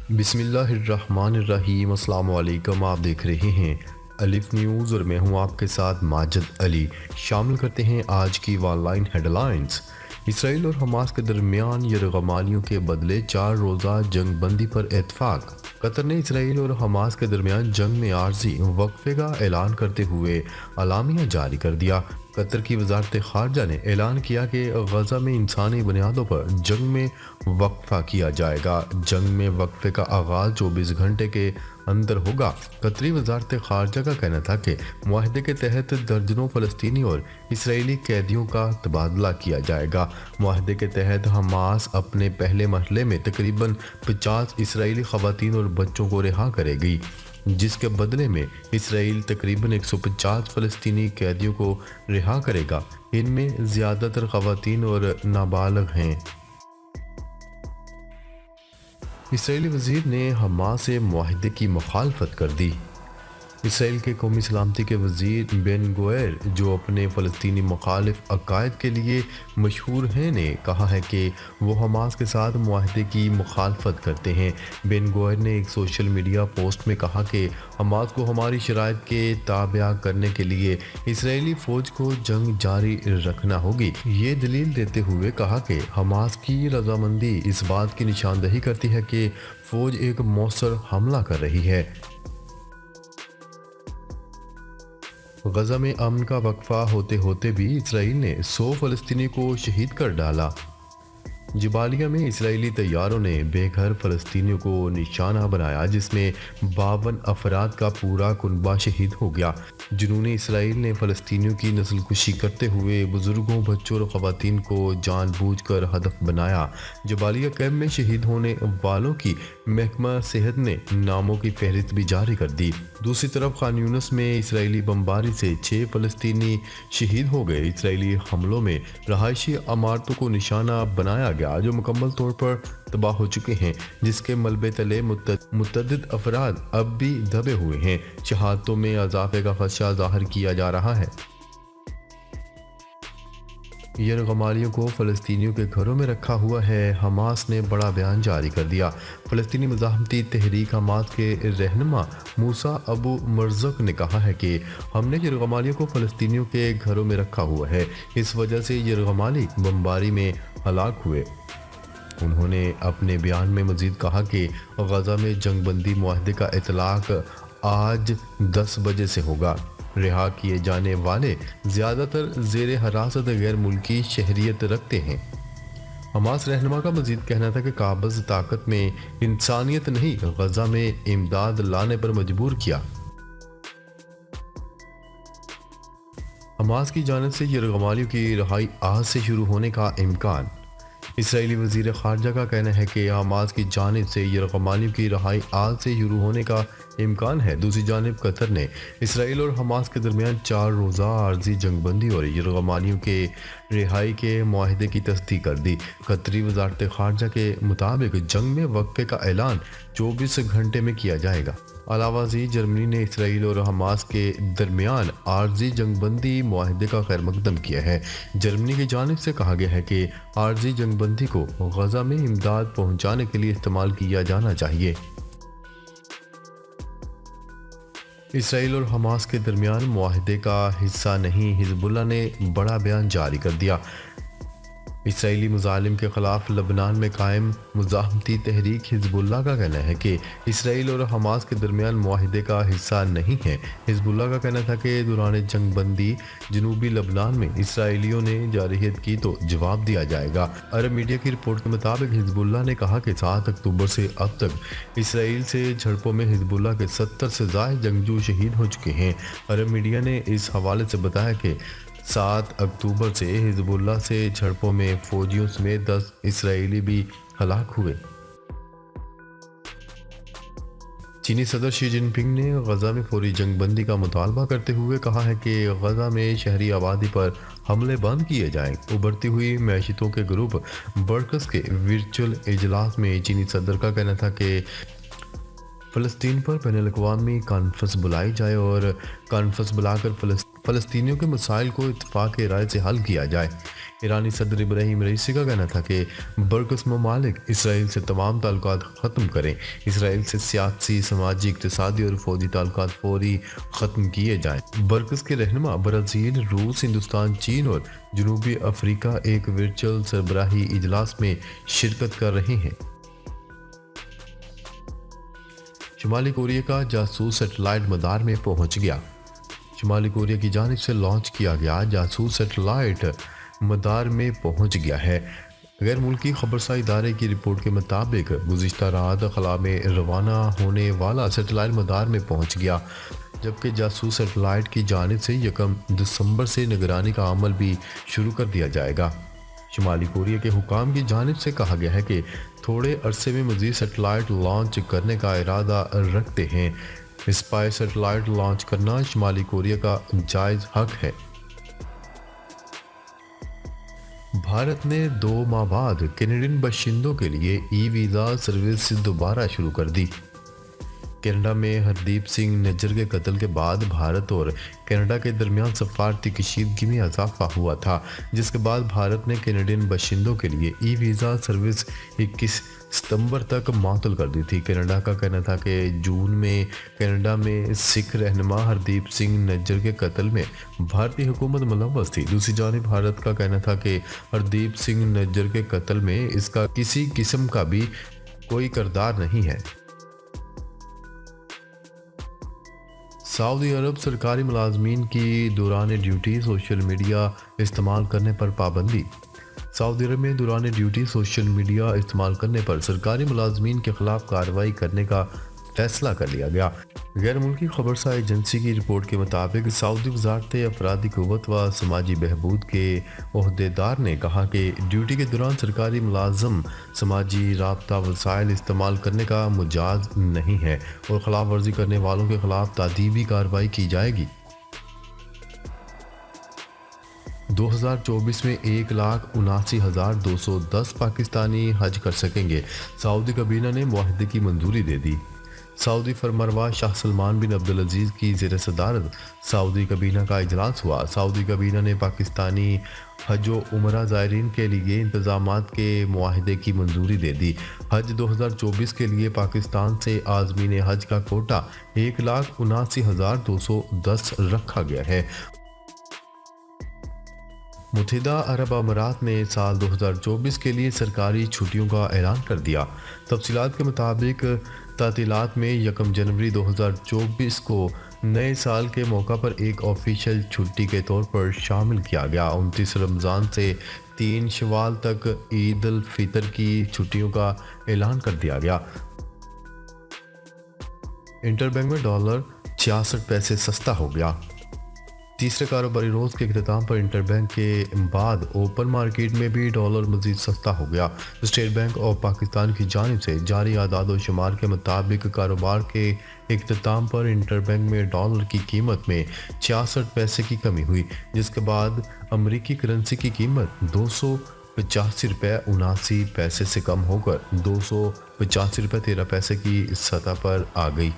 بسم اللہ الرحمن الرحیم۔ السلام علیکم، آپ دیکھ رہے ہیں الف نیوز اور میں ہوں آپ کے ساتھ ماجد علی۔ شامل کرتے ہیں آج کی آن لائن ہیڈ لائنز۔ اسرائیل اور حماس کے درمیان یرغمالیوں کے بدلے 4 روزہ جنگ بندی پر اتفاق۔ قطر نے اسرائیل اور حماس کے درمیان جنگ میں عارضی وقفے کا اعلان کرتے ہوئے اعلامیہ جاری کر دیا۔ قطر کی وزارت خارجہ نے اعلان کیا کہ غزہ میں انسانی بنیادوں پر جنگ میں وقفہ کیا جائے گا۔ جنگ میں وقفے کا آغاز 24 گھنٹے کے اندر ہوگا۔ قطری وزارت خارجہ کا کہنا تھا کہ معاہدے کے تحت درجنوں فلسطینی اور اسرائیلی قیدیوں کا تبادلہ کیا جائے گا۔ معاہدے کے تحت حماس اپنے پہلے مرحلے میں تقریباً 50 اسرائیلی خواتین اور بچوں کو رہا کرے گی، جس کے بدلے میں اسرائیل تقریباً 150 فلسطینی قیدیوں کو رہا کرے گا۔ ان میں زیادہ تر خواتین اور نابالغ ہیں۔ اسرائیلی وزیر نے حماس سے معاہدے کی مخالفت کر دی۔ اسرائیل کے قومی سلامتی کے وزیر بن گوئر، جو اپنے فلسطینی مخالف عقائد کے لیے مشہور ہیں، نے کہا ہے کہ وہ حماس کے ساتھ معاہدے کی مخالفت کرتے ہیں۔ بن گوئر نے ایک سوشل میڈیا پوسٹ میں کہا کہ حماس کو ہماری شرائط کے تابع کرنے کے لیے اسرائیلی فوج کو جنگ جاری رکھنا ہوگی۔ یہ دلیل دیتے ہوئے کہا کہ حماس کی رضامندی اس بات کی نشاندہی کرتی ہے کہ فوج ایک مؤثر حملہ کر رہی ہے۔ غزہ میں امن کا وقفہ ہوتے ہوتے بھی اسرائیل نے 100 فلسطینی کو شہید کر ڈالا۔ جبالیہ میں اسرائیلی طیاروں نے بے گھر فلسطینیوں کو نشانہ بنایا، جس میں 52 افراد کا پورا کنبہ شہید ہو گیا۔ جنون اسرائیل نے فلسطینیوں کی نسل کشی کرتے ہوئے بزرگوں، بچوں اور خواتین کو جان بوجھ کر ہدف بنایا۔ جبالیہ کیمپ میں شہید ہونے والوں کی محکمہ صحت نے ناموں کی فہرست بھی جاری کر دی۔ دوسری طرف خان یونس میں اسرائیلی بمباری سے 6 فلسطینی شہید ہو گئے۔ اسرائیلی حملوں میں رہائشی عمارتوں کو نشانہ بنایا گیا جو مکمل طور پر تباہ ہو چکے ہیں، جس کے ملبے تلے متعدد افراد اب بھی دبے ہوئے ہیں۔ شہادتوں میں اضافے کا خدشہ ظاہر کیا جا رہا ہے۔ یرغمالیوں کو فلسطینیوں کے گھروں میں رکھا ہوا ہے۔ حماس نے بڑا بیان جاری کر دیا۔ فلسطینی مزاحمتی تحریک حماس کے رہنما موسیٰ ابو مرزق نے کہا ہے کہ ہم نے یرغمالیوں کو فلسطینیوں کے گھروں میں رکھا ہوا ہے، اس وجہ سے یرغمالی بمباری میں ہلاک ہوئے۔ انہوں نے اپنے بیان میں مزید کہا کہ غزہ میں جنگ بندی معاہدے کا اطلاق آج 10 بجے سے ہوگا۔ رہا کیے جانے والے زیادہ تر زیر حراست غیر ملکی شہریت رکھتے ہیں۔ حماس رہنما کا مزید کہنا تھا کہ قابض طاقت میں انسانیت نہیں، غزہ میں امداد لانے پر مجبور کیا۔ حماس کی جانب سے یرغمالیوں کی رہائی آج سے شروع ہونے کا امکان۔ اسرائیلی وزیر خارجہ کا کہنا ہے کہ حماس کی جانب سے یرغمالیوں کی رہائی آج سے شروع ہونے کا امکان ہے۔ دوسری جانب قطر نے اسرائیل اور حماس کے درمیان 4 روزہ عارضی جنگ بندی اور یرغمالیوں کے رہائی کے معاہدے کی تصدیق کر دی۔ قطری وزارت خارجہ کے مطابق جنگ میں وقفے کا اعلان 24 گھنٹے میں کیا جائے گا۔ علاوہ ازیں جرمنی نے اسرائیل اور حماس کے درمیان عارضی جنگ بندی معاہدے کا خیر مقدم کیا ہے۔ جرمنی کی جانب سے کہا گیا ہے کہ عارضی جنگ بندی کو غزہ میں امداد پہنچانے کے لیے استعمال کیا جانا چاہیے۔ اسرائیل اور حماس کے درمیان معاہدے کا حصہ نہیں، حزب اللہ نے بڑا بیان جاری کر دیا۔ اسرائیلی مظالم کے خلاف لبنان میں قائم مزاحمتی تحریک حزب اللہ کا کہنا ہے کہ اسرائیل اور حماس کے درمیان معاہدے کا حصہ نہیں ہے۔ حزب اللہ کا کہنا تھا کہ دوران جنگ بندی جنوبی لبنان میں اسرائیلیوں نے جارحیت کی تو جواب دیا جائے گا۔ عرب میڈیا کی رپورٹ کے مطابق حزب اللہ نے کہا کہ 7 اکتوبر سے اب تک اسرائیل سے جھڑپوں میں حزب اللہ کے 70 سے زائد جنگجو شہید ہو چکے ہیں۔ عرب میڈیا نے اس حوالے سے بتایا کہ 7 اکتوبر سے حزب اللہ سے جھڑپوں میں فوجیوں سمیت 10 اسرائیلی بھی ہلاک ہوئے۔ چینی صدر شی جن پنگ نے غزہ میں فوری جنگ بندی کا مطالبہ کرتے ہوئے کہا ہے کہ غزہ میں شہری آبادی پر حملے بند کیے جائیں۔ ابھرتی ہوئی معیشتوں کے گروپ برکس کے ورچوئل اجلاس میں چینی صدر کا کہنا تھا کہ فلسطین پر بین الاقوامی کانفرنس بلائی جائے اور کانفرنس بلا کر فلسطینیوں کے مسائل کو اتفاق رائے سے حل کیا جائے۔ ایرانی صدر ابراہیم رئیسی کا کہنا تھا کہ برکس ممالک اسرائیل سے تمام تعلقات ختم کریں، اسرائیل سے سیاسی، سماجی، اقتصادی اور فوجی تعلقات فوری ختم کیے جائیں۔ برکس کے رہنما برازیل، روس، ہندوستان، چین اور جنوبی افریقہ ایک ورچوئل سربراہی اجلاس میں شرکت کر رہے ہیں۔ شمالی کوریا کا جاسوس سیٹلائٹ مدار میں پہنچ گیا۔ شمالی کوریا کی جانب سے لانچ کیا گیا جاسوس سیٹلائٹ مدار میں پہنچ گیا ہے۔ غیر ملکی خبرساں ادارے کی رپورٹ کے مطابق گزشتہ رات خلا میں روانہ ہونے والا سیٹلائٹ مدار میں پہنچ گیا، جبکہ جاسوس سیٹلائٹ کی جانب سے 1 دسمبر سے نگرانی کا عمل بھی شروع کر دیا جائے گا۔ شمالی کوریا کے حکام کی جانب سے کہا گیا ہے کہ تھوڑے عرصے میں مزید سیٹلائٹ لانچ کرنے کا ارادہ رکھتے ہیں۔ اسپائی سیٹلائٹ لانچ کرنا شمالی کوریا کا جائز حق ہے۔ بھارت نے 2 ماہ بعد کینیڈین باشندوں کے لیے ای ویزا سروس دوبارہ شروع کر دی۔ کینیڈا میں ہردیپ سنگھ نجر کے قتل کے بعد بھارت اور کینیڈا کے درمیان سفارتی کشیدگی میں اضافہ ہوا تھا، جس کے بعد بھارت نے کینیڈین باشندوں کے لیے ای ویزا سروس 21 ستمبر تک معطل کر دی تھی۔ کینیڈا کا کہنا تھا کہ جون میں کینیڈا میں سکھ رہنما ہردیپ سنگھ نجر کے قتل میں بھارتی حکومت ملوث تھی۔ دوسری جانب بھارت کا کہنا تھا کہ ہردیپ سنگھ نجر کے قتل میں اس کا کسی قسم کا بھی کوئی کردار نہیں ہے۔ سعودی عرب سرکاری ملازمین کی دوران ڈیوٹی سوشل میڈیا استعمال کرنے پر پابندی۔ سعودی عرب میں دوران ڈیوٹی سوشل میڈیا استعمال کرنے پر سرکاری ملازمین کے خلاف کارروائی کرنے کا فیصلہ کر لیا گیا۔ غیر ملکی خبرساں ایجنسی کی رپورٹ کے مطابق سعودی وزارت افرادی قوت و سماجی بہبود کے عہدیدار نے کہا کہ ڈیوٹی کے دوران سرکاری ملازم سماجی رابطہ وسائل استعمال کرنے کا مجاز نہیں ہے اور خلاف ورزی کرنے والوں کے خلاف تادیبی کارروائی کی جائے گی۔ 2024 میں 1,79,210 پاکستانی حج کر سکیں گے۔ سعودی کابینہ نے معاہدے کی منظوری دے دی۔ سعودی فرمانروا شاہ سلمان بن عبدالعزیز کی زیر صدارت سعودی کابینہ کا اجلاس ہوا۔ سعودی کابینہ نے پاکستانی حج و عمرہ زائرین کے لیے انتظامات کے معاہدے کی منظوری دے دی۔ حج 2024 کے لیے پاکستان سے عازمین حج کا کوٹا 1,79,210 رکھا گیا ہے۔ متحدہ عرب امارات نے سال 2024 کے لیے سرکاری چھٹیوں کا اعلان کر دیا۔ تفصیلات کے مطابق تعطیلات میں 1 جنوری 2024 کو نئے سال کے موقع پر ایک آفیشیل چھٹی کے طور پر شامل کیا گیا۔ 29 رمضان سے 3 شوال تک عید الفطر کی چھٹیوں کا اعلان کر دیا گیا۔ انٹر بینک میں ڈالر 66 پیسے سستا ہو گیا۔ تیسرے کاروباری روز کے اختتام پر انٹر بینک کے بعد اوپن مارکیٹ میں بھی ڈالر مزید سستا ہو گیا۔ اسٹیٹ بینک آف پاکستان کی جانب سے جاری اعداد و شمار کے مطابق کاروبار کے اختتام پر انٹر بینک میں ڈالر کی قیمت میں 66 پیسے کی کمی ہوئی، جس کے بعد امریکی کرنسی کی قیمت 285 روپے 79 پیسے سے کم ہو کر 285 روپے 13 پیسے کی سطح پر آ گئی۔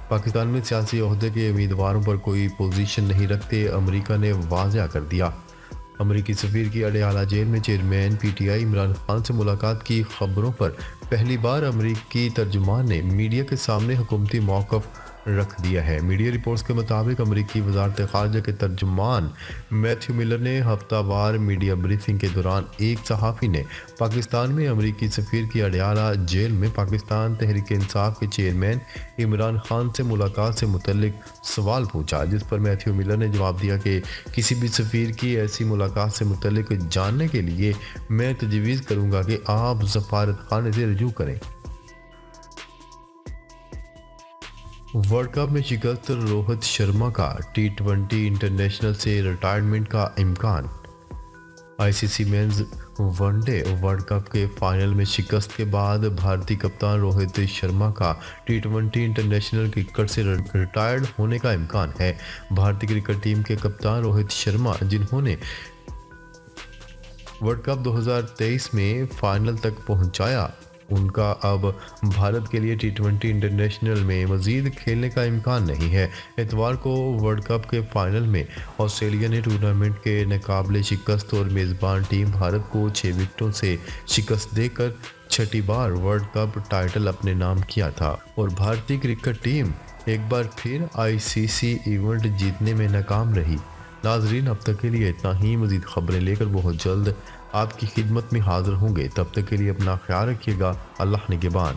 پاکستان میں سیاسی عہدے کے امیدواروں پر کوئی پوزیشن نہیں رکھتے، امریکہ نے واضح کر دیا۔ امریکی سفیر کی اڈیالہ جیل میں chairman P T I Imran Khan سے ملاقات کی خبروں پر پہلی بار امریکی ترجمان نے میڈیا کے سامنے حکومتی موقف رکھ دیا ہے۔ میڈیا رپورٹس کے مطابق امریکی وزارت خارجہ کے ترجمان میتھیو ملر نے ہفتہ وار میڈیا بریفنگ کے دوران ایک صحافی نے پاکستان میں امریکی سفیر کی اڈیالہ جیل میں پاکستان تحریک انصاف کے چیئرمین عمران خان سے ملاقات سے متعلق سوال پوچھا، جس پر میتھیو ملر نے جواب دیا کہ کسی بھی سفیر کی ایسی ملاقات سے متعلق جاننے کے لیے میں تجویز کروں گا کہ آپ سفارت خانے سے رجوع کریں۔ ورلڈ کپ میں شکست، روہت شرما کا T20 انٹرنیشنل سے ریٹائرمنٹ کا امکان۔ I C C men's one day world cup کے فائنل میں شکست کے بعد بھارتی کپتان روہت شرما کا T20 انٹرنیشنل کرکٹ سے ریٹائرڈ ہونے کا امکان ہے۔ بھارتی کرکٹ ٹیم کے کپتان روہت شرما، جنہوں نے ورلڈ کپ 2023 میں فائنل تک پہنچایا، ان کا اب بھارت کے لیے ٹی 20 انٹرنیشنل میں مزید کھیلنے کا امکان نہیں ہے۔ اتوار کو ورلڈ کپ کے فائنل میں آسٹریلیا نے ٹورنامنٹ کے ناقابل شکست اور میزبان ٹیم بھارت کو 6 وکٹوں سے شکست دے کر چھٹی بار ورلڈ کپ ٹائٹل اپنے نام کیا تھا، اور بھارتی کرکٹ ٹیم ایک بار پھر ICC ایونٹ جیتنے میں ناکام رہی۔ ناظرین، اب تک کے لیے اتنا ہی۔ مزید خبریں لے کر بہت جلد آپ کی خدمت میں حاضر ہوں گے۔ تب تک کے لیے اپنا خیال رکھیے گا۔ اللہ نگہبان۔